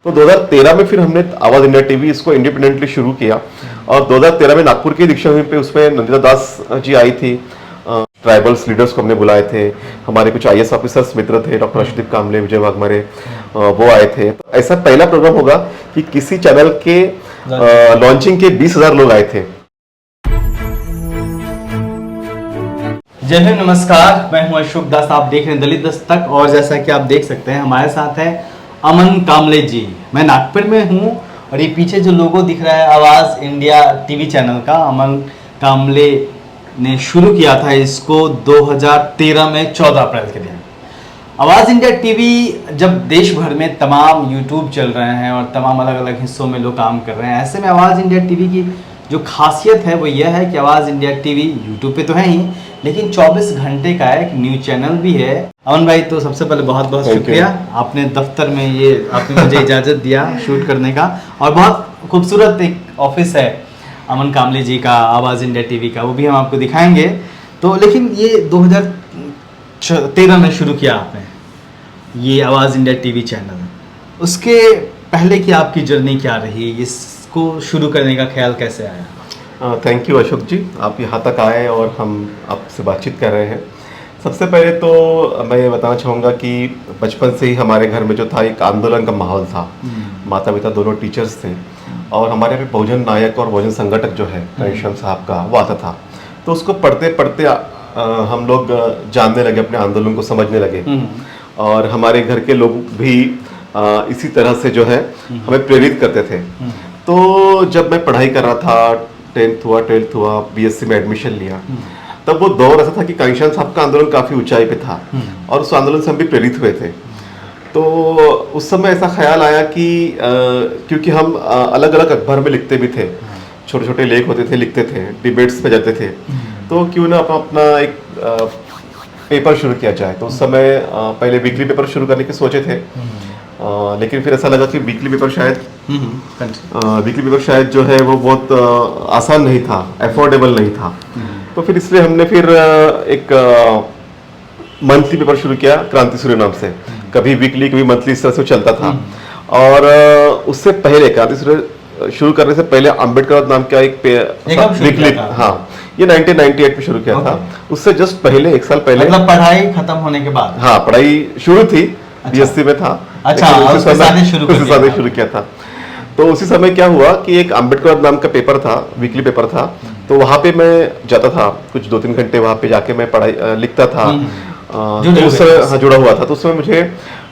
तो 2013 में फिर हमने आवाज इंडिया टीवी इसको इंडिपेंडेंटली शुरू किया और 2013 में नागपुर की दीक्षाभूमि पे उसमें नंदिता दास जी आई थी। ट्राइबल्स लीडर्स को हमने बुलाए थे, हमारे कुछ आईएएस ऑफिसर्स मित्र थे, डॉक्टर अर्शदीप कामले, विजय वाघमारे, वो आए थे। तो ऐसा पहला प्रोग्राम होगा कि किसी चैनल के लॉन्चिंग के 20,000 लोग आए थे। जय हिंद, नमस्कार। मैं हूं अशोक दास, आप देख रहे हैं दलित दस्तक। और जैसा कि आप देख सकते हैं हमारे साथ है अमन कामले जी। मैं नागपुर में हूं और ये पीछे जो लोगो दिख रहा है आवाज़ इंडिया टीवी चैनल का, अमन कामले ने शुरू किया था इसको 2013 में 14 अप्रैल के दिन। आवाज़ इंडिया टीवी जब देश भर में तमाम यूट्यूब चल रहे हैं और तमाम अलग अलग हिस्सों में लोग काम कर रहे हैं, ऐसे में आवाज़ इंडिया टीवी की जो खासियत है वो यह है कि आवाज़ इंडिया टीवी यूट्यूब पे तो है ही, लेकिन 24 घंटे का एक न्यूज चैनल भी है। अमन भाई, तो सबसे पहले बहुत बहुत शुक्रिया, आपने दफ्तर में ये आपने मुझे इजाज़त दिया शूट करने का। और बहुत खूबसूरत एक ऑफिस है अमन कामले जी का, आवाज़ इंडिया टीवी का, वो भी हम आपको दिखाएंगे। तो लेकिन ये 2013 में शुरू किया आपने ये आवाज़ इंडिया टीवी चैनल, उसके पहले की आपकी जर्नी क्या रही, इसको शुरू करने का ख्याल कैसे आया? थैंक यू अशोक जी, आप यहाँ तक आए और हम आपसे बातचीत कर रहे हैं। सबसे पहले तो मैं ये बताना चाहूँगा कि बचपन से ही हमारे घर में जो था एक आंदोलन का माहौल था। माता पिता दोनों टीचर्स थे और हमारे यहाँ पे बहुजन नायक और बहुजन संगठक जो है घनश्याम साहब का, वो आता था। तो उसको पढ़ते पढ़ते हम लोग जानने लगे, अपने आंदोलन को समझने लगे और हमारे घर के लोग भी इसी तरह से जो है हमें प्रेरित करते थे। तो जब मैं पढ़ाई कर रहा था, 10th हुआ, 12th हुआ, बीएससी में एडमिशन लिया, तब वो दौर ऐसा था कि घनश्याम साहब का आंदोलन काफ़ी ऊंचाई पे था और उस आंदोलन से हम भी प्रेरित हुए थे। तो उस समय ऐसा ख्याल आया कि क्योंकि हम अलग अलग अखबार में लिखते भी थे, छोटे छोटे लेख होते थे, लिखते थे, डिबेट्स पे जाते थे, तो क्यों ना अपना एक पेपर शुरू किया जाए। तो उस समय पहले वीकली पेपर शुरू करने के सोचे थे, लेकिन फिर ऐसा लगा कि वीकली पेपर शायद जो है वो बहुत आसान नहीं था, अफोर्डेबल नहीं था। तो फिर इसलिए हमने फिर एक मंथली पेपर शुरू किया क्रांति सूर्य नाम से। कभी वीकली कभी मंथली, इस तरह से चलता था। और उससे पहले क्रांति सूर्य शुरू करने से पहले अम्बेडकर नाम का एक वीकली, हाँ, ये 1998 में शुरू किया था। उससे जस्ट पहले, एक साल पहले, मतलब पढ़ाई खत्म होने के बाद? हाँ, पढ़ाई शुरू थी, बीएससी में था। अच्छा, उसके साथ ही शुरू किया था। तो उसी समय क्या हुआ कि एक अम्बेडकर नाम का पेपर था, वीकली पेपर था, तो वहाँ पे मैं जाता था, कुछ 2-3 घंटे वहाँ पे जाके मैं पढ़ाई लिखता था। तो उस समय, हाँ, जुड़ा हुआ था। तो उस समय मुझे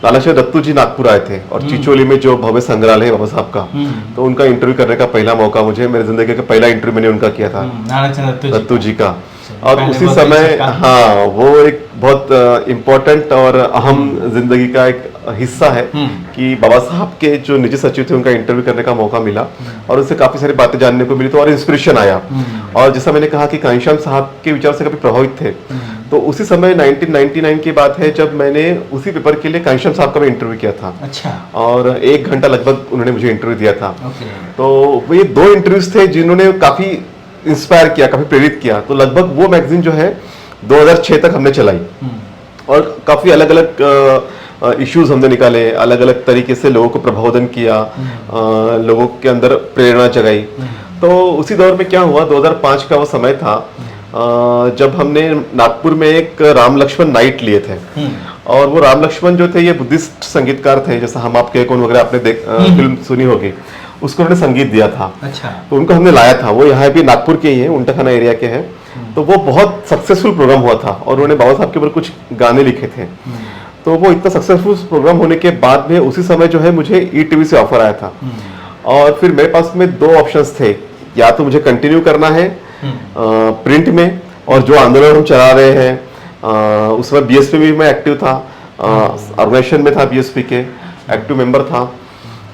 लालाचंद दत्तू जी नागपुर आए थे और चिचोली में जो भव्य संग्रहालय है बाबा साहब का, तो उनका इंटरव्यू करने का पहला मौका मुझे, मेरे जिंदगी का पहला इंटरव्यू मैंने उनका किया था, दत्तू जी का। और उसी समय, हाँ, वो एक बहुत इम्पोर्टेंट और अहम जिंदगी का एक हिस्सा है कि बाबा साहब के जो निजी सचिव थे उनका इंटरव्यू करने का मौका मिला और उससे काफी सारी बातें जानने को मिली, तो और इंस्पिरेशन आया। और जैसा मैंने कहा कि घनश्याम साहब के विचार से काफी प्रभावित थे। तो उसी समय 1999 की बात है जब मैंने उसी पेपर के लिए घनश्याम साहब का इंटरव्यू किया था। अच्छा। और 1 घंटा लगभग उन्होंने मुझे इंटरव्यू दिया था। तो वो ये 2 इंटरव्यूज थे जिन्होंने काफी इंस्पायर किया, काफी प्रेरित किया। तो लगभग वो मैगजीन जो है 2006 तक हमने चलाई और काफी अलग अलग इश्यूज हमने निकाले, अलग अलग तरीके से लोगों को प्रबोधन किया, लोगों के अंदर प्रेरणा जगाई। तो उसी दौर में क्या हुआ, 2005 का वो समय था जब हमने नागपुर में एक राम लक्ष्मण नाइट लिए थे। और वो राम लक्ष्मण जो थे ये बुद्धिस्ट संगीतकार थे, जैसा हम आपके कौन वगैरह आपने फिल्म सुनी होगी, उसको उन्होंने संगीत दिया था। अच्छा। तो उनको हमने लाया था, वो यहाँ भी नागपुर के ही हैं, उल्टाखाना एरिया के हैं। तो वो बहुत सक्सेसफुल प्रोग्राम हुआ था और उन्होंने बाबा साहब के ऊपर कुछ गाने लिखे थे। तो वो इतना सक्सेसफुल प्रोग्राम होने के बाद में उसी समय जो है मुझे ईटीवी से ऑफर आया था। और फिर मेरे पास में 2 ऑप्शंस थे, या तो मुझे कंटिन्यू करना है प्रिंट में, और जो आंदोलन हम चला रहे हैं, उस समय बीएसपी में भी मैं एक्टिव था, ऑर्गेनाइजेशन में था, बीएसपी के एक्टिव मेंबर था,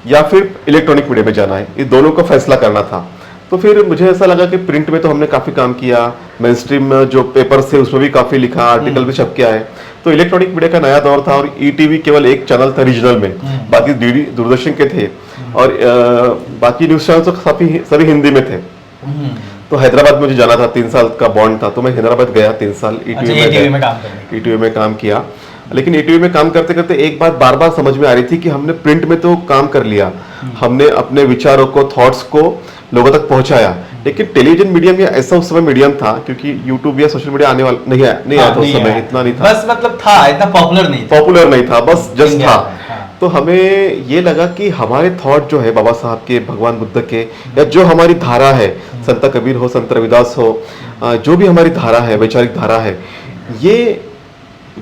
या फिर इलेक्ट्रॉनिक मीडिया में जाना है। ये दोनों का फैसला करना था। तो फिर मुझे ऐसा लगा कि प्रिंट में तो हमने काफ़ी काम किया, मेन स्ट्रीम जो पेपर्स थे उसमें भी काफ़ी लिखा, आर्टिकल भी छप के आए। तो इलेक्ट्रॉनिक मीडिया का नया दौर था और ईटीवी केवल एक चैनल था रीजनल में, बाकी डीडी दूरदर्शन के थे और बाकी न्यूज़ चैनल तो सभी हिंदी में थे। तो हैदराबाद में मुझे जाना था, 3 साल का बॉन्ड था, तो मैं हैदराबाद गया 3 साल ईटीवी में काम किया। लेकिन ईटीवी में काम करते करते एक बात बार बार समझ में आ रही थी कि हमने प्रिंट में तो काम कर लिया, हमने अपने विचारों को, थॉट्स को लोगों तक पहुंचाया, लेकिन टेलीविजन मीडियम या ऐसा उस समय मीडियम था, क्योंकि यूट्यूब या सोशल मीडिया आने वाला नहीं आया था उस समय, इतना नहीं था, बस मतलब था, इतना पॉपुलर नहीं था, बस जस्ट था। हाँ। तो हमें ये लगा कि हमारे थॉट जो है बाबा साहब के, भगवान बुद्ध के, या जो हमारी धारा है, संत कबीर हो, संत रविदास हो, जो भी हमारी धारा है, वैचारिक धारा है, ये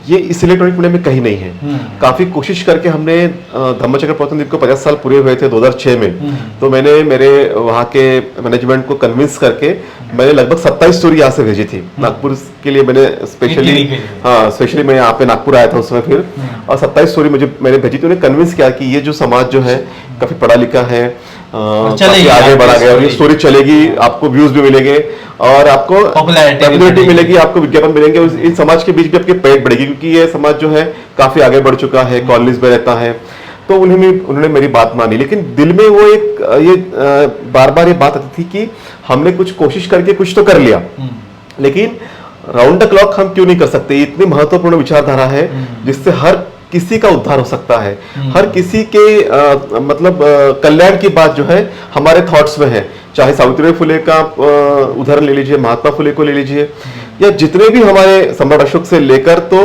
इस इलेक्ट्रॉनिक मीडिया में कहीं नहीं है। काफी कोशिश करके हमने धम्मचक्र प्रवर्तन दिवस को 50 साल पूरे हुए थे 2006 में, तो मैंने मेरे वहाँ के मैनेजमेंट को कन्विंस करके मैंने लगभग 27 स्टोरी यहाँ से भेजी थी नागपुर के लिए। मैंने स्पेशली मैं यहाँ पे नागपुर आया था उस समय फिर, और 27 स्टोरी मैंने भेजी थी। उन्हें कन्विंस किया कि ये जो समाज जो है काफी पढ़ा लिखा है, काफी आगे बढ़ा गया, और ये स्टोरी चलेगी, आपको व्यूज भी मिलेंगे और आपको पॉपुलैरिटी मिलेगी, आपको विज्ञापन मिलेंगे, इन समाज के बीच भी आपकी पेट बढ़ेगी, क्योंकि ये समाज जो है काफी आगे बढ़ चुका है, कॉलोनीज में रहता है। तो उन्होंने मेरी बात मानी, लेकिन दिल में वो बार बार ये बात आती थी कि हमने कुछ कोशिश करके कुछ तो कर लिया, लेकिन राउंड द क्लॉक हम क्यों नहीं कर सकते। इतनी महत्वपूर्ण विचारधारा है जिससे हर किसी का उद्धार हो सकता है, हर किसी के कल्याण की बात जो है हमारे थॉट्स में है। चाहे सावित्रीबाई फुले का उदाहरण ले लीजिए, महात्मा फुले को ले लीजिए, या जितने भी हमारे सम्राट अशोक से लेकर तो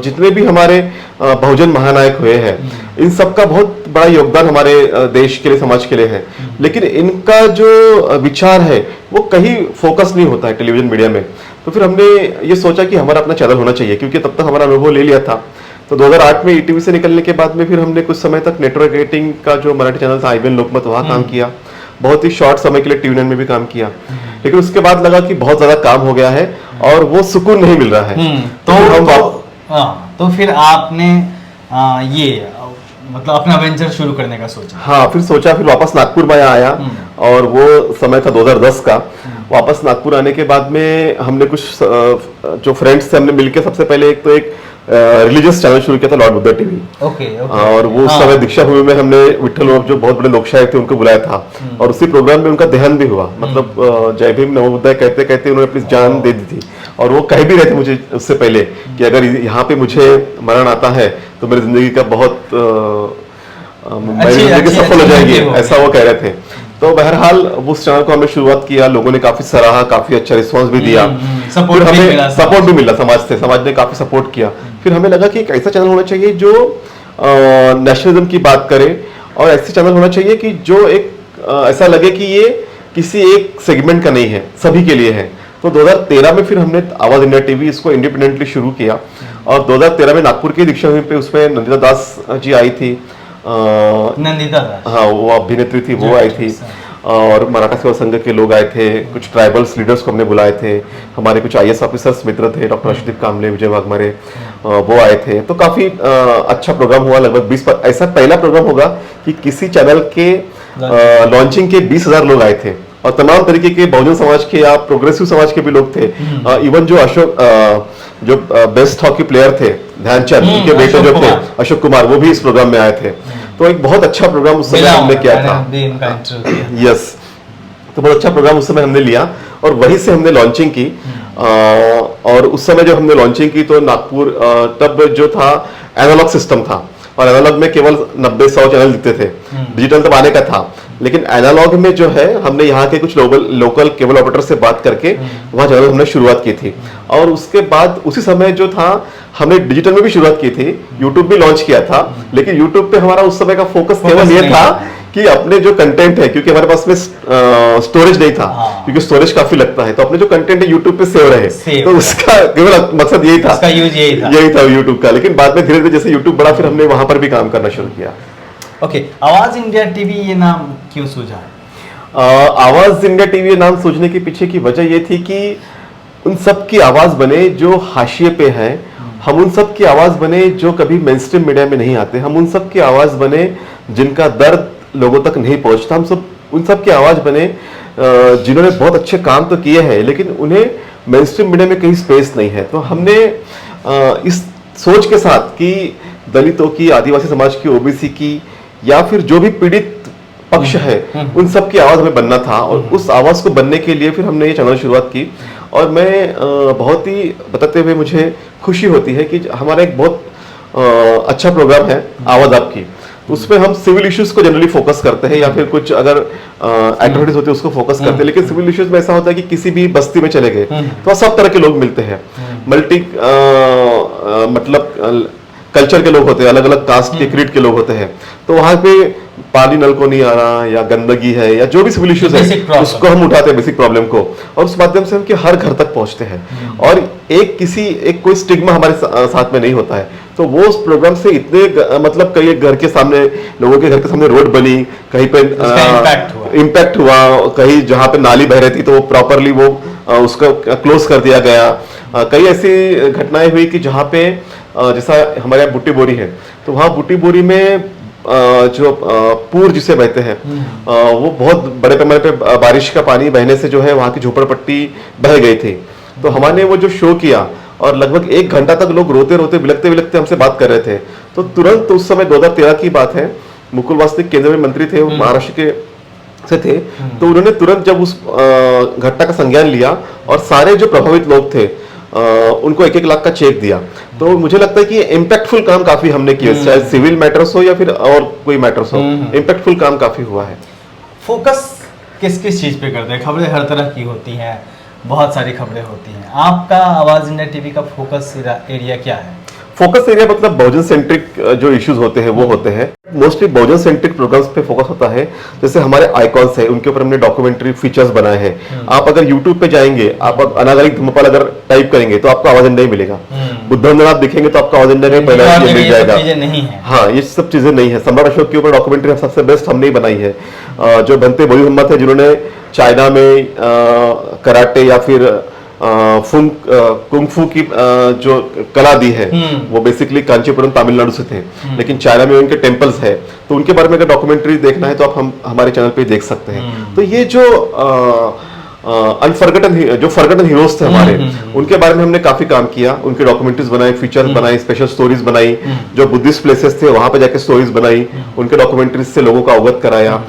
जितने भी हमारे बहुजन महानायक हुए हैं, इन सब का बहुत बड़ा योगदान हमारे देश के लिए, समाज के लिए है। लेकिन इनका जो विचार है वो कहीं फोकस नहीं होता है टेलीविजन मीडिया में। तो फिर हमने ये सोचा कि हमारा अपना चैनल होना चाहिए, क्योंकि तब तक हमारा अनुभव ले लिया था। तो 2008 में ईटीवी से निकलने के बाद में फिर हमने कुछ समय तक नेटवर्क रेटिंग का जो मराठी चैनल था IBN लोकमत, वहाँ काम किया। बहुत ही शॉर्ट समय के लिए टीवी9 में भी काम किया, लेकिन उसके बाद लगा कि बहुत ज्यादा काम हो गया है और वो सुकून नहीं मिल रहा है। तो फिर आपने मतलब अपना वेंचर शुरू करने का सोचा? हाँ, फिर सोचा, फिर वापस नागपुर में आया, और वो समय था 2010 का। वापस नागपुर आने के बाद में हमने कुछ जो फ्रेंड्स थे, हमने मिलकर सबसे पहले एक रिलीजियस चैनल शुरू किया था, लॉर्ड बुद्धा टीवी। और वो उस समय दीक्षा भूमि में हमने विठल जो बहुत बड़े लोकशायक थे उनको बुलाया था, और उसी प्रोग्राम में उनका देहांत भी हुआ। मतलब जय भीम नमो बुद्धाय कहते कहते उन्होंने अपनी जान दे दी थी, और वो कह भी रहे थे मुझे उससे पहले कि अगर यहाँ पे मुझे मरण आता है तो मेरी जिंदगी का बहुत मेरी जिंदगी सफल हो जाएगी, ऐसा वो कह रहे थे। तो बहरहाल उस चैनल को हमने शुरुआत किया, लोगों ने काफी सराहा, काफी अच्छा रिस्पांस भी दिया, सपोर्ट भी मिला समाज से, समाज ने काफी सपोर्ट किया। फिर हमें लगा कि एक ऐसा चैनल होना चाहिए जो नेशनलिज्म की बात करे, और ऐसे चैनल होना चाहिए कि जो एक ऐसा लगे कि ये किसी एक सेगमेंट का नहीं है, सभी के लिए है। तो 2013 में फिर हमने आवाज इंडिया टीवी इसको इंडिपेंडेंटली शुरू किया, और 2013 में नागपुर की दीक्षा भूमि पे उसमें नंदिता दास जी आई थी, नंदिता दास, हाँ वो अभिनेत्री थी, वो आई थी, और मराठा सेवा संघ के लोग आए थे, कुछ ट्राइबल्स लीडर्स को हमने बुलाए थे, हमारे कुछ IAS ऑफिसर्स मित्र थे, डॉक्टर अर्शदीप कामले, विजय वाघमारे, वो आए थे। तो काफी अच्छा प्रोग्राम हुआ, लगभग 20 ऐसा पहला प्रोग्राम होगा कि किसी चैनल के लॉन्चिंग के 20,000 लोग आए थे, और तमाम तरीके के बहुजन समाज के या प्रोग्रेसिव समाज के भी लोग थे। इवन जो जो बेस्ट हॉकी प्लेयर थे ध्यानचंद, उनके बेटे जो थे अशोक कुमार, वो भी इस प्रोग्राम में आए थे। तो एक बहुत अच्छा प्रोग्राम उस समय हमने किया था। यस, तो बहुत अच्छा प्रोग्राम उस समय हमने लिया, और वहीं से हमने लॉन्चिंग की। और उस समय जब हमने लॉन्चिंग की तो नागपुर तब जो था एनालॉग सिस्टम था, और एनालॉग में केवल 90-100 चैनल दिखते थे, डिजिटल तब आने का था। लेकिन एनालॉग में जो है हमने यहाँ के कुछ लोकल केबल ऑपरेटर से बात करके वहाँ चैनल हमने शुरुआत की थी, और उसके बाद उसी समय जो था हमने डिजिटल में भी शुरुआत की थी, यूट्यूब भी लॉन्च किया था। लेकिन यूट्यूब पे हमारा उस समय का फोकस केवल ये था कि अपने जो कंटेंट है, क्योंकि हमारे पास में स्टोरेज नहीं था, क्योंकि स्टोरेज काफी लगता है, तो अपने जो कंटेंट है यूट्यूब पे सेव रहे, तो उसका केवल मकसद यही था, यही था यूट्यूब का। लेकिन बाद में धीरे धीरे जैसे यूट्यूब बढ़ा, फिर हमने वहां पर भी काम करना शुरू किया। ओके, आवाज इंडिया टीवी ये नाम क्यों सूझा? आवाज इंडिया टीवी नाम सोचने के पीछे की वजह ये थी कि उन सब की आवाज बने जो हाशिए पे हैं, हम उन सब की आवाज बने जो कभी मेनस्ट्रीम मीडिया में नहीं आते, हम उन सब की आवाज बने जिनका दर्द लोगों तक नहीं पहुंचता, हम सब उन सब की आवाज बने जिन्होंने बहुत अच्छे काम तो किए हैं, लेकिन उन्हें मेनस्ट्रीम मीडिया में कहीं स्पेस नहीं है। तो हमने इस सोच के साथ कि दलितों की, आदिवासी समाज की, ओबीसी की, या फिर जो भी पीड़ित पक्ष है, उन सब की आवाज हमें बनना था, और उस आवाज को बनने के लिए फिर हमने ये चैनल शुरुआत की। और मैं बहुत ही बताते हुए मुझे खुशी होती है कि हमारा एक बहुत अच्छा प्रोग्राम है आवाज आपकी, तो उसमें हम सिविल इश्यूज को जनरली फोकस करते हैं, या फिर कुछ अगर एक्टिविटीज होती है उसको फोकस करते हैं। लेकिन सिविल इश्यूज में ऐसा होता है कि किसी भी बस्ती में चले गए तो सब तरह के लोग मिलते हैं, मल्टी मतलब कल्चर के लोग होते हैं, अलग अलग कास्ट के क्रीड के लोग होते हैं, तो वहां पे पानी नल को नहीं आ रहा, या गंदगी है, या जो भी सिविल इश्यूज है उसको हम उठाते हैं, बेसिक प्रॉब्लम को, और उस माध्यम से हम कि हर घर तक पहुंचते हैं। और एक कोई स्टिग्मा हमारे साथ में नहीं होता है, तो वो उस प्रोग्राम से इतने मतलब कई घर के सामने, लोगों के घर के सामने रोड बनी, कहीं पे इम्पैक्ट हुआ, कहीं जहाँ पे नाली बह रही थी तो वो प्रॉपरली वो उसका क्लोज कर दिया गया। कई ऐसी घटनाएं हुई कि जहाँ पे जैसा हमारे यहाँ बुट्टी बोरी है, तो वहाँ बुट्टी बोरी में जो पूर जिसे बहते हैं, वो बहुत बड़े पैमाने पे बारिश का पानी बहने से जो है वहाँ की झोपड़पट्टी बह गई थी। तो हमारे वो जो शो किया और लगभग 1 घंटा तक लोग रोते रोते बिलखते बिलखते हमसे बात कर रहे थे, तो तुरंत उस समय 2013 की बात है, मुकुल वासनिक केंद्रीय मंत्री थे, वो महाराष्ट्र के से थे, तो उन्होंने तुरंत जब उस घटना का संज्ञान लिया और सारे जो प्रभावित लोग थे उनको 1-1 लाख का चेक दिया। तो मुझे लगता है कि इम्पैक्टफुल काम काफी हमने किया, चाहे सिविल मैटर्स हो या फिर और कोई मैटर्स हो, इम्पैक्टफुल काम काफी हुआ है। फोकस किस किस चीज पे करते हैं? खबरें हर तरह की होती हैं, बहुत सारी खबरें होती हैं, आपका आवाज इंडिया टीवी का फोकस एरिया क्या है? फोकस एरिया मतलब बहुजन सेंट्रिक जो इश्यूज होते हैं वो होते हैं, मोस्टली बहुजन सेंट्रिक प्रोग्राम्स पे फोकस होता है। जैसे हमारे आइकॉन्स है, उनके ऊपर हमने डॉक्यूमेंट्री फीचर्स बनाए हैं। आप अगर यूट्यूब पे जाएंगे, आप अनागरिक धूम्रपान अगर टाइप करेंगे तो आपको आवाज इंडिया मिलेगा। बुद्धंजन आप दिखेंगे तो आपको आवाज इंडिया का पहला मिल जाएगा। हाँ, ये सब चीजें नहीं है। सम्राट अशोक के ऊपर डॉक्यूमेंट्री सबसे बेस्ट हमने ही बनाई है। जो बनते बोली मोहम्मद है, जिन्होंने चाइना में कराटे या फिर कुंग-फू की जो कला दी है, वो बेसिकली कांचीपुरम तमिलनाडु से थे, लेकिन चाइना में उनके टेम्पल्स है, तो उनके बारे में अगर डॉक्यूमेंट्री देखना है तो आप हमारे चैनल पे देख सकते हैं। तो ये जो फॉरगॉटन हीरोज थे हमारे, उनके बारे में हमने काफी काम किया, उनके डॉक्यूमेंट्रीज बनाए, फीचर्स बनाए, स्पेशल स्टोरीज बनाई, जो बुद्धिस्ट प्लेसेस थे वहां पे जाके स्टोरीज बनाई, उनके डॉक्यूमेंट्रीज से लोगों को अवगत कराया।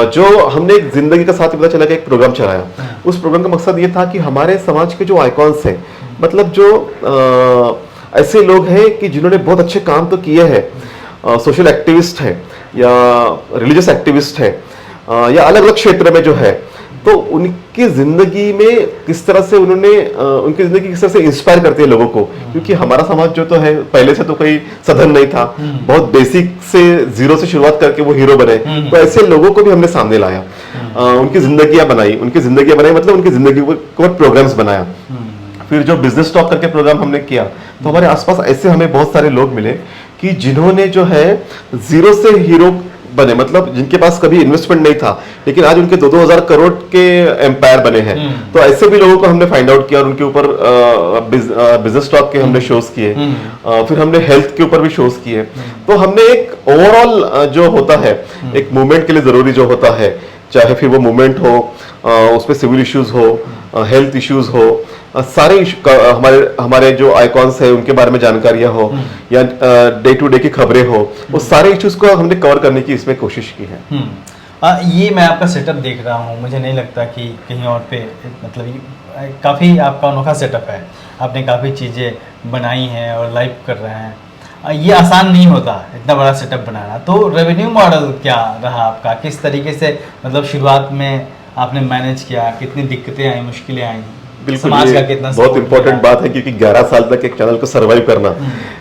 जो हमने एक जिंदगी का साथ पता चला कि एक प्रोग्राम चलाया, उस प्रोग्राम का मकसद ये था कि हमारे समाज के जो आइकॉन्स हैं, मतलब जो ऐसे लोग हैं कि जिन्होंने बहुत अच्छे काम तो किए हैं, सोशल एक्टिविस्ट है या रिलीजियस एक्टिविस्ट है या अलग अलग क्षेत्र में जो है, तो उनकी जिंदगी में किस तरह से उन्होंने उनकी जिंदगी किस तरह से इंस्पायर करती है लोगों को, क्योंकि हमारा समाज जो तो है पहले से तो कोई सधन नहीं था, बहुत बेसिक से जीरो से शुरुआत करके वो हीरो बने, तो ऐसे लोगों को भी हमने सामने लाया, उनकी जिंदगियां बनाई मतलब उनकी जिंदगी को प्रोग्राम्स बनाया। फिर जो बिजनेस टॉक करके प्रोग्राम हमने किया, तो हमारे आसपास ऐसे हमें बहुत सारे लोग मिले कि जिन्होंने जो है जीरो से हीरो बने, मतलब जिनके पास कभी इन्वेस्टमेंट नहीं था, लेकिन आज उनके 2-2 हजार करोड़ के एम्पायर बने हैं। तो ऐसे भी लोगों को हमने फाइंड आउट किया और उनके ऊपर बिजनेस टॉक के हमने शोज किए, फिर हमने हेल्थ के ऊपर भी शोज किए। तो हमने एक ओवरऑल जो होता है, एक मूवमेंट के लिए जरूरी जो होता है, चाहे फिर वो मूवमेंट हो, उसमें सिविल इश्यूज हो, हेल्थ इश्यूज हो, सारे हमारे जो आइकॉन्स है उनके बारे में जानकारियां हो, या डे टू डे की खबरें हो, वो सारे इश्यूज को हमने कवर करने की इसमें कोशिश की है। ये मैं आपका सेटअप देख रहा हूँ, मुझे नहीं लगता कि कहीं और पे, मतलब काफ़ी आपका अनोखा सेटअप है, आपने काफ़ी चीज़ें बनाई हैं और लाइव कर रहे हैं। ये आसान नहीं होता इतना बड़ा सेटअप बनाना। तो रेवेन्यू मॉडल क्या रहा आपका, किस तरीके से मतलब शुरुआत में आपने मैनेज किया, कितनी दिक्कतें आई, मुश्किलें आई? बिल्कुल, कितना बहुत इंपॉर्टेंट बात है, क्योंकि 11 साल तक एक चैनल को सर्वाइव करना,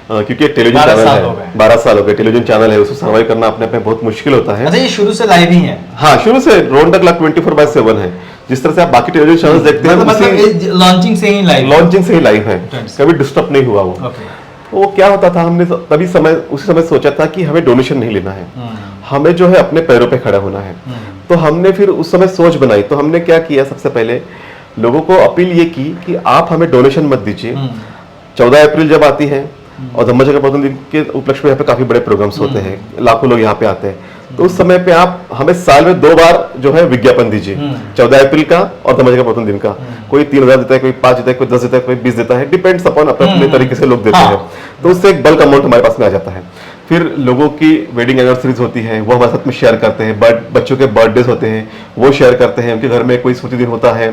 क्योंकि टेलीविजन चैनल है, 12 साल हो गए टेलीविजन चैनल है, उसको सर्वाइव करना अपने आप में बहुत मुश्किल होता है। अच्छा, ये शुरू से लाइव ही है? हाँ, शुरू से रोड क्लॉक 24/7 है। जिस तरह से आप बाकी टेलीविजन चैनल्स देखते हैं, मतलब लॉन्चिंग से ही लाइव है, कभी डिस्टर्ब नहीं हुआ वो। वो क्या होता था, हमने तभी उसी समय सोचा था कि हमें डोनेशन नहीं लेना है, हमें जो है अपने पैरों पे खड़ा होना है। तो हमने फिर उस समय सोच बनाई, तो हमने क्या किया, सबसे पहले लोगों को अपील ये की कि आप हमें डोनेशन मत दीजिए। 14 अप्रैल जब आती है और धम्मचक्र प्रवर्तन दिन के उपलक्ष्य में यहाँ पे काफी बड़े प्रोग्राम्स होते हैं, लाखों लोग यहाँ पे आते हैं, तो उस समय पे आप हमें साल में 2 बार जो है विज्ञापन दीजिए, 14 अप्रैल का और धम्मचक्र प्रवर्तन दिन का। कोई 3,000 देता है, कोई 5 देता है, कोई 10 देता है, कोई 20 देता है, डिपेंड्स अपॉन अपने तरीके से लोग देते हैं। तो उससे एक बल्क अमाउंट हमारे पास में आ जाता है। फिर लोगों की वेडिंग एनिवर्सरीज होती है, वो हमारे साथ में शेयर करते हैं, बच्चों के बर्थडेज होते हैं वो शेयर करते हैं, उनके घर में कोई स्मृति दिन होता है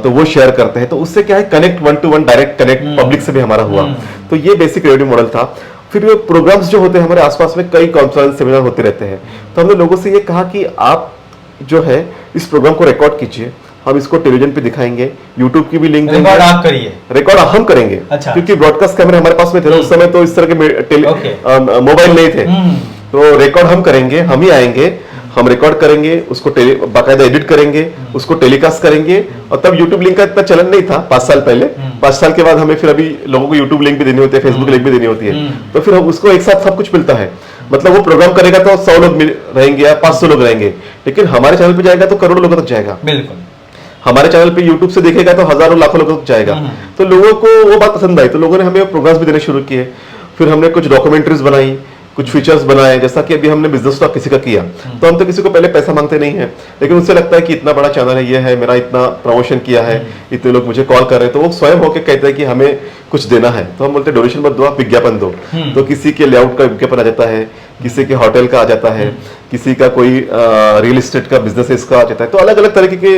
तो वो शेयर करते हैं। तो उससे क्या है, connect 1 to 1 direct connect public से भी हमारा हुआ। तो ये बेसिक रेवेन्यू मॉडल था। फिर ये प्रोग्राम्स जो होते हैं हमारे आसपास में कई कॉन्फ्रेंस सेमिनार होते रहते हैं, तो हमने लोगों से ये कहा कि आप जो है इस प्रोग्राम को रिकॉर्ड कीजिए, हम इसको टेलीविजन पे दिखाएंगे, यूट्यूब की भी लिंक देंगे। रिकॉर्ड आप करिए, रिकॉर्ड हम करेंगे। अच्छा। क्योंकि ब्रॉडकास्ट कैमरे हमारे पास में थे ना उस समय, तो इस तरह के मोबाइल नहीं थे, तो रिकॉर्ड हम करेंगे, हम ही आएंगे, हम रिकॉर्ड करेंगे, उसको बाकायदा एडिट करेंगे, उसको टेलीकास्ट करेंगे। और तब यूट्यूब लिंक का इतना चलन नहीं था 5 साल पहले। 5 साल के बाद हमें फिर अभी लोगों को यूट्यूब लिंक भी देनी होती है, फेसबुक लिंक भी देनी होती है, तो फिर हम उसको एक साथ सब कुछ मिलता है। मतलब वो प्रोग्राम करेगा तो 100 लोग रहेंगे या 500 लोग रहेंगे, लेकिन हमारे चैनल पे जाएगा तो करोड़ों लोगों तक जाएगा। बिल्कुल। हमारे चैनल पे यूट्यूब से देखेगा तो हजारों लाखों लोगों तक जाएगा। तो लोगों को वो बात पसंद आई, तो लोगों ने हमें प्रोग्राम्स भी देने शुरू किए। फिर हमने कुछ डॉक्यूमेंट्रीज बनाई, कुछ फीचर्स बनाए, जैसा कि अभी हमने बिजनेस टॉक किसी का किया, तो हम तो किसी को पहले पैसा मांगते नहीं है, लेकिन उससे लगता है कि इतना बड़ा चैनल है, ये है, मेरा इतना प्रमोशन किया है, इतने लोग मुझे कॉल कर रहे हैं, तो वो स्वयं होकर कहते हैं कि हमें कुछ देना है। तो हम बोलते हैं डोनेशन मत दो, आप विज्ञापन दो। तो किसी के लेआउट का विज्ञापन आ जाता है, किसी के होटल का आ जाता है, किसी का कोई रियल एस्टेट का बिजनेस इसका आ जाता है, तो अलग अलग तरीके के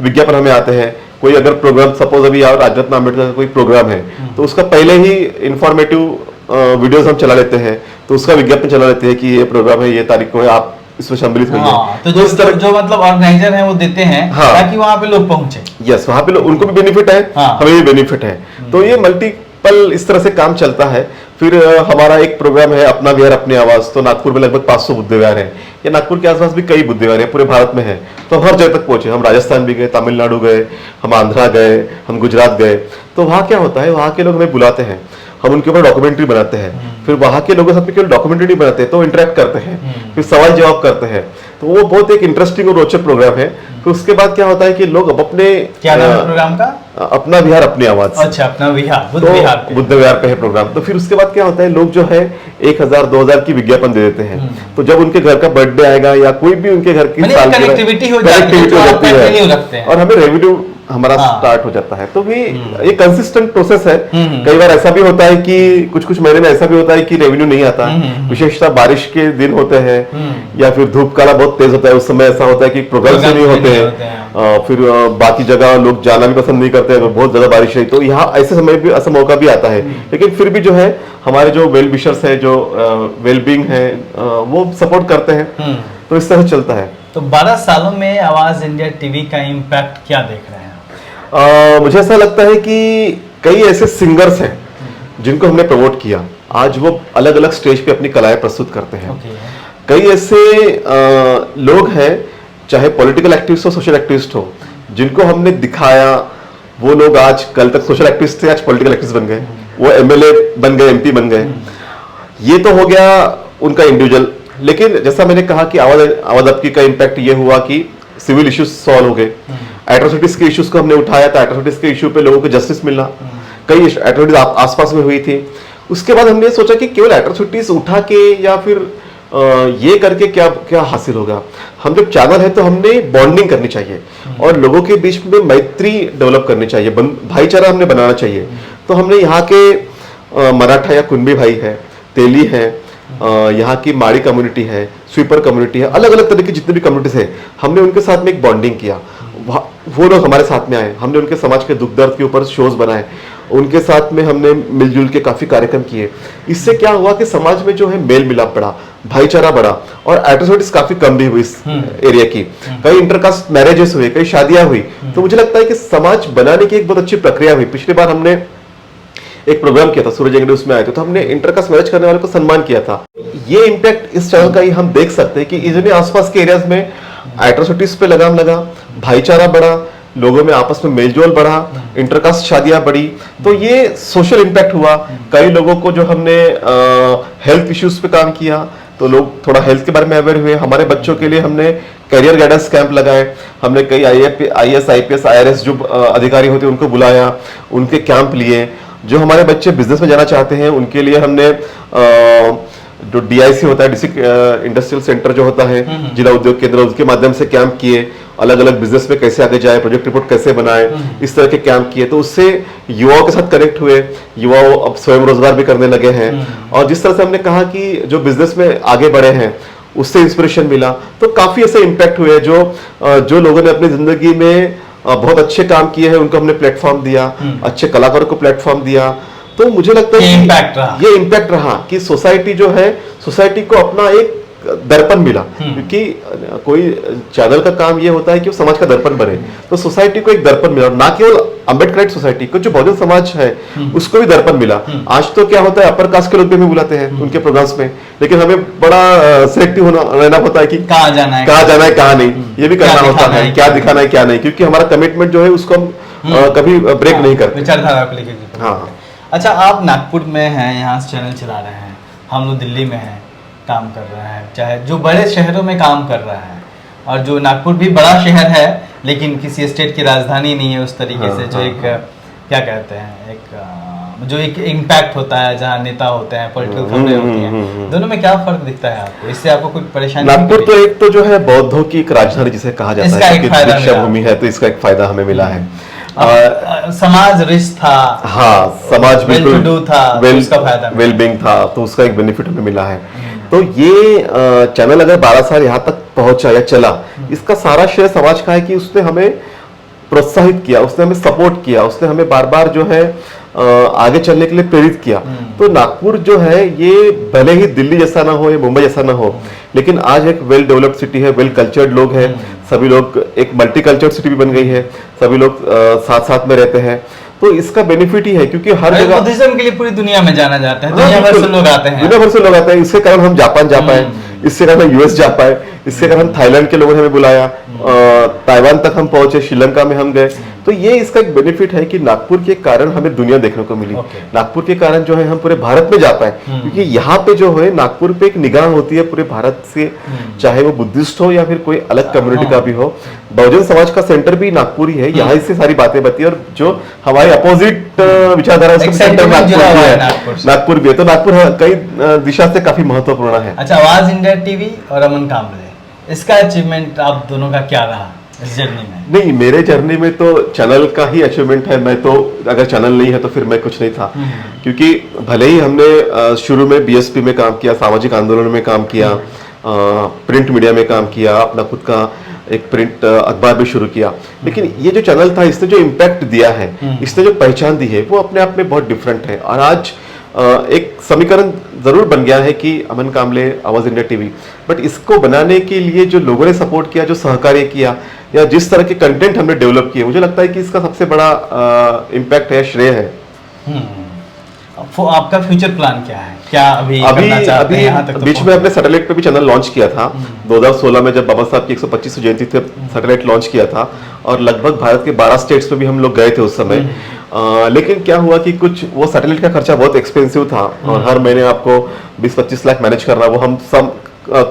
विज्ञापन हमें आते हैं। कोई अगर प्रोग्राम, सपोज अभी राजरत्न अम्बेडकर का कोई प्रोग्राम है, तो उसका पहले ही इंफॉर्मेटिव वीडियोस हम चला लेते हैं, तो उसका विज्ञापन चला लेते हैं कि ये प्रोग्राम है, ये तारीख को है, आप इसमें सम्मिलित होइए। तो जो मतलब ऑर्गेनाइजर है वो देते हैं ताकि वहां पे लोग पहुंचे। यस, वहां पे उनको भी बेनिफिट है, हमें भी बेनिफिट है। तो ये मल्टीपल इस तरह से काम चलता है। फिर हमारा एक प्रोग्राम है अपना विहार अपनी आवाज, तो नागपुर में लगभग 500 बुद्ध विहार है, या नागपुर के आसपास भी कई बुद्ध विहार है, पूरे भारत में है, तो हर जगह तक पहुंचे। हम राजस्थान भी गए, तमिलनाडु गए, हम आंध्रा गए, हम गुजरात गए। तो वहाँ क्या होता है, वहाँ के लोग हमें बुलाते हैं, हम उनके ऊपर डॉक्यूमेंट्री बनाते हैं। फिर वहाँ के लोगों के साथ में केवल डॉक्यूमेंट्री नहीं बनाते, तो इंटरेक्ट करते हैं, फिर सवाल जवाब करते हैं। तो वो बहुत एक इंटरेस्टिंग और रोचक प्रोग्राम है। फिर उसके बाद क्या होता है कि लोग अब अपने, क्या नाम है प्रोग्राम का? अपना विहार अपनी आवाज। अच्छा, अपना विहार, बुद्ध तो विहार पे। बुद्ध विहार पे है प्रोग्राम। तो फिर उसके बाद क्या होता है, लोग जो है 1000-2000 की विज्ञापन दे देते हैं। तो जब उनके घर का बर्थडे आएगा या कोई भी उनके घर की कनेक्टिविटी हो जाती है और हमें रेवेन्यू हमारा स्टार्ट हो जाता है। तो भी ये कंसिस्टेंट प्रोसेस है। कई बार ऐसा भी होता है कि कुछ कुछ महीने में ऐसा भी होता है कि रेवेन्यू नहीं आता, विशेषतः बारिश के दिन होते हैं या फिर धूप काला बहुत तेज होता है, उस समय ऐसा होता है कि प्रोग्राम्स नहीं होते हैं। फिर बाकी जगह लोग जाना भी पसंद नहीं करते अगर बहुत ज्यादा बारिश है, तो यहाँ ऐसे समय भी, ऐसा मौका भी आता है। लेकिन फिर भी जो है हमारे जो वेल विशर्स है, जो वेलबींग है, वो सपोर्ट करते हैं। तो इस तरह चलता है। तो 12 सालों में आवाज इंडिया टीवी का इम्पैक्ट क्या देख रहे हैं? मुझे ऐसा लगता है कि कई ऐसे सिंगर्स हैं जिनको हमने प्रमोट किया, आज वो अलग अलग स्टेज पे अपनी कलाएं प्रस्तुत करते हैं। कई ऐसे लोग हैं, चाहे पॉलिटिकल एक्टिविस्ट हो, सोशल एक्टिविस्ट हो, जिनको हमने दिखाया, वो लोग आज, कल तक सोशल एक्टिविस्ट थे, आज पॉलिटिकल एक्टिविस्ट बन गए, वो एमएलए बन गए, एमपी बन गए। ये तो हो गया उनका इंडिविजुअल। लेकिन जैसा मैंने कहा कि आवाज आपकी का इम्पैक्ट ये हुआ कि सिविल इश्यूज सॉल्व हो गए, एट्रोसिटीज के इश्यूज को हमने उठाया था, एट्रोसिटीज के इश्यू पे लोगों को जस्टिस मिला, कई एट्रोसिटीज आसपास में हुई थी। उसके बाद हमने सोचा कि केवल एट्रोसिटीज उठा के या फिर ये करके क्या क्या हासिल होगा। हम जब चैनल है तो हमने बॉन्डिंग करनी चाहिए और लोगों के बीच में मैत्री डेवलप करनी चाहिए, भाईचारा हमने बनाना चाहिए। तो हमने यहाँ के मराठा या कुंबी भाई है, तेली है, यहाँ की माड़ी कम्युनिटी है, स्वीपर कम्युनिटी है, अलग अलग तरह की जितने भी कम्युनिटीज है, हमने उनके साथ में एक बॉन्डिंग किया। वो लोग हमारे साथ में आए, हमने उनके समाज के दुख दर्द के ऊपर शोज बनाए, उनके साथ में हमने मिलजुल के काफी कार्यक्रम किए। इससे क्या हुआ कि समाज में जो है मेल मिलाप बढ़ा, भाईचारा बढ़ा और एट्रोसिटीज काफी कम भी हुई इस एरिया की। कई इंटरकास्ट मैरिजेस हुए, कई शादियां हुई। तो मुझे लगता है कि समाज बनाने की एक बहुत अच्छी प्रक्रिया हुई। पिछली बार हमने एक प्रोग्राम किया था, सूरज एंगड़े उसमें आए थे, तो हमने इंटरकास्ट मैरिज करने वाले को सम्मान किया था। ये इम्पैक्ट इस चैनल का ही हम देख सकते हैं कि इतने आसपास के एरियाज में एट्रोसिटीज पे लगाम लगा, भाईचारा बढ़ा, लोगों में आपस में मेलजोल बढ़ा, इंटरकास्ट शादियां बढ़ी। तो ये सोशल इम्पैक्ट हुआ। कई लोगों को जो हमने हेल्थ इश्यूज पे काम किया, तो लोग थोड़ा हेल्थ के बारे में अवेयर हुए। हमारे बच्चों के लिए हमने करियर गाइडेंस कैंप लगाए, हमने कई IAS IPS IRS जो अधिकारी होते हैं उनको बुलाया, उनके कैंप लिए। जो हमारे बच्चे बिजनेस में जाना चाहते हैं उनके लिए हमने जो DIC होता है, डिस्ट्रिक्ट इंडस्ट्रियल सेंटर जो होता है, जिला उद्योग केंद्र, उसके माध्यम से कैंप किए, अलग अलग बिजनेस में कैसे आगे जाए, प्रोजेक्ट रिपोर्ट कैसे बनाए, इस तरह के कैंप किए। तो उससे युवाओं के साथ कनेक्ट हुए, युवा अब स्वयं रोजगार भी करने लगे हैं। और जिस तरह से हमने कहा कि जो बिजनेस में आगे बढ़े हैं उससे इंस्पिरेशन मिला। तो काफी ऐसे इम्पैक्ट हुए। जो लोगों ने अपनी जिंदगी में बहुत अच्छे काम किए हैं उनको हमने प्लेटफॉर्म दिया, अच्छे कलाकारों को प्लेटफॉर्म दिया, तो मुझे लगता है ये इम्पैक्ट रहा कि सोसाइटी जो है, सोसाइटी को अपना एक दर्पण मिला, क्योंकि कोई चैनल का काम ये होता है कि वो समाज का दर्पण बने, तो सोसाइटी को एक दर्पण मिला, ना केवल अम्बेडकराइट सोसाइटी को, जो बहुजन समाज है उसको भी दर्पण मिला। आज तो क्या होता है, अपर कास्ट के लोग भी हमें बुलाते हैं उनके प्रोग्राम्स में, लेकिन हमें बड़ा सिलेक्टिव रहना होता है कि कहाँ जाना है कहाँ नहीं, ये भी करना होता है, क्या दिखाना है क्या नहीं, क्योंकि हमारा कमिटमेंट जो है उसको हम कभी ब्रेक नहीं करते, विचारधारा को लेकर। हाँ, अच्छा, आप नागपुर में हैं, यहाँ से चैनल चला रहे हैं, हम लोग दिल्ली में हैं, काम कर रहा है, चाहे जो बड़े शहरों में काम कर रहा है, और जो नागपुर भी बड़ा शहर है लेकिन किसी स्टेट की राजधानी नहीं है उस तरीके से, जो एक क्या कहते हैं, एक जो एक इम्पैक्ट होता है, जहाँ नेता होते हैं, पॉलिटिकल खबरें होती हैं, दोनों में क्या फर्क दिखता है आपको? इससे आपको कोई परेशानी? नागपुर तो एक तो जो है बौद्धों की एक राजधानी जिसे कहा जाता है, दीक्षा भूमि है, तो इसका एक फायदा हमें मिला है। समाज रिच था, हाँ, समाज बिल्कुल था, वेल बीइंग था, तो उसका एक बेनिफिट हमें मिला है। तो ये चैनल अगर 12 साल यहाँ तक पहुंचा या चला, इसका सारा श्रेय समाज का है कि उसने हमें प्रोत्साहित किया, उसने हमें सपोर्ट किया, उसने हमें बार बार जो है आगे चलने के लिए प्रेरित किया। तो नागपुर जो है ये भले ही दिल्ली जैसा ना हो या मुंबई जैसा ना हो, लेकिन आज एक वेल डेवलप्ड सिटी है, वेल कल्चर्ड लोग हैं, सभी लोग, एक मल्टी कल्चर्ड सिटी भी बन गई है, सभी लोग साथ साथ में रहते हैं, तो इसका बेनिफिट ही है, क्योंकि हर जगह बुद्धिज्म के लिए पूरी दुनिया में जाना जाता है, दुनिया भर से लोग आते हैं, दुनिया भर से लोग आते हैं। इसके कारण हम जापान जा पाए, इससे कारण हम यूएस जा पाए, इससे कारण हम थाईलैंड के लोगों ने हमें बुलाया, ताइवान तक हम पहुंचे, श्रीलंका में हम गए। तो ये इसका एक बेनिफिट है कि नागपुर के कारण हमें दुनिया देखने को मिली, नागपुर के कारण जो है हम पूरे भारत में जा पाए, क्योंकि यहाँ पे जो है नागपुर पे एक निगाह होती है पूरे भारत से, चाहे वो बुद्धिस्ट हो या फिर कोई अलग कम्युनिटी का भी हो। बहुजन समाज का सेंटर भी नागपुर ही है, यहाँ से सारी बातें बनती है, और जो हमारे अपोजिट विचारधारा सेंटर नागपुर भी है, तो नागपुर कई दिशा से काफी महत्वपूर्ण है। अच्छा, आवाज इंडिया टीवी और अमन कामले, इसका अचीवमेंट आप दोनों का क्या रहा इस जर्नी में? नहीं, मेरे जर्नी में तो चैनल का ही अचीवमेंट है। मैं तो, अगर चैनल नहीं है तो फिर मैं कुछ नहीं था, क्योंकि भले ही हमने शुरू में बीएसपी में काम किया, सामाजिक आंदोलन में काम किया, प्रिंट मीडिया में काम किया, अपना खुद का एक प्रिंट अखबार भी शुरू किया, लेकिन ये जो चैनल था, इसने जो इम्पैक्ट दिया है, इसने जो पहचान दी है, वो अपने आप में बहुत डिफरेंट है। और आज एक समीकरण जरूर बन गया है कि अमन कामले, आवाज इंडिया टीवी, बट इसको बनाने के लिए जो लोगों ने सपोर्ट किया, जो सहकार्य किया, या जिस तरह के कंटेंट हमने डेवलप किए, मुझे लगता है कि इसका सबसे बड़ा इम्पैक्ट है, श्रेय है। आपका फ्यूचर प्लान क्या है? क्या अभी बीच में अपने सैटेलाइट पे भी चैनल लॉन्च किया था 2016 में, जब बाबा साहब की 125वीं जयंती थे, सैटेलाइट लॉन्च किया था, और लगभग भारत के 12 स्टेट्स में भी हम लोग गए थे उस समय। लेकिन क्या हुआ कि कुछ वो सैटेलाइट का खर्चा बहुत एक्सपेंसिव था, और हर महीने आपको 20-25 लाख मैनेज करना, वो हम सब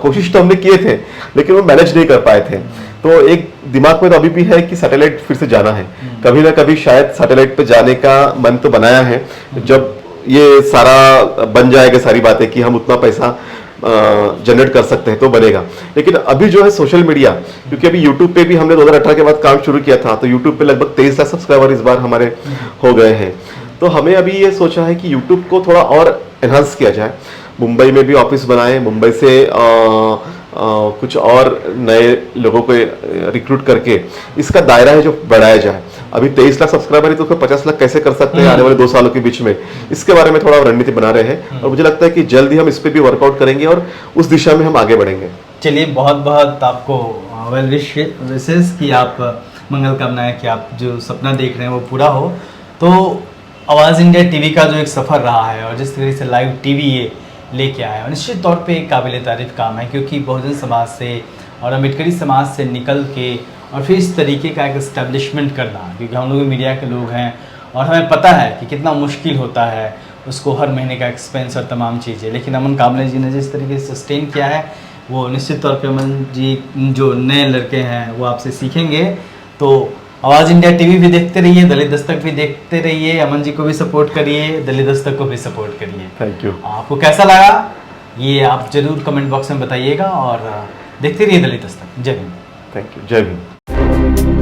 कोशिश तो हमने किए थे, लेकिन वो मैनेज नहीं कर पाए थे। तो एक दिमाग में तो अभी भी है कि सैटेलाइट फिर से जाना है, कभी ना कभी शायद सैटेलाइट पे जाने का मन तो बनाया है, जब ये सारा बन जाएगा, सारी बातें कि हम उतना पैसा जनरेट कर सकते हैं तो बनेगा। लेकिन अभी जो है सोशल मीडिया, क्योंकि अभी यूट्यूब पे भी हमने 2018 के बाद काम शुरू किया था, तो यूट्यूब पे लगभग 23 लाख सब्सक्राइबर इस बार हमारे हो गए हैं। तो हमें अभी ये सोचा है कि यूट्यूब को थोड़ा और एनहांस किया जाए, मुंबई में भी ऑफिस बनाए, मुंबई से कुछ और नए लोगों को रिक्रूट करके इसका दायरा है जो बढ़ाया जाए। अभी 23 लाख सब्सक्राइबर है, तो फिर 50 लाख कैसे कर सकते हैं आने वाले 2 सालों के बीच में, इसके बारे में थोड़ा रणनीति बना रहे हैं, और मुझे लगता है कि जल्द ही हम इस पे भी वर्कआउट करेंगे और उस दिशा में हम आगे बढ़ेंगे। चलिए, बहुत बहुत आपको वेल विशेष कि आप मंगल कामनाएं कि आप जो सपना देख रहे हैं वो पूरा हो। तो आवाज़ इंडिया टीवी का जो एक सफ़र रहा है, और जिस तरीके से लाइव टीवी ये लेके आया है, निश्चित तौर पे काबिल तारीफ काम है, क्योंकि बहुजन समाज से और अम्बेडकरी समाज से निकल के और फिर इस तरीके का एक एस्टेब्लिशमेंट करना, क्योंकि हम लोग मीडिया के लोग हैं और हमें पता है कि कितना मुश्किल होता है उसको, हर महीने का एक्सपेंस और तमाम चीज़ें। लेकिन अमन कामले जी ने जिस तरीके से सस्टेन किया है, वो निश्चित तौर पे अमन जी जो नए लड़के हैं वो आपसे सीखेंगे। तो आवाज़ इंडिया टीवी भी देखते रहिए, दलित दस्तक भी देखते रहिए, अमन जी को भी सपोर्ट करिए, दलित दस्तक को भी सपोर्ट करिए। Thank you. आपको कैसा लगा ये आप जरूर कमेंट बॉक्स में बताइएगा, और देखते रहिए दलित दस्तक। जय हिंद। Thank you. जय हिंद।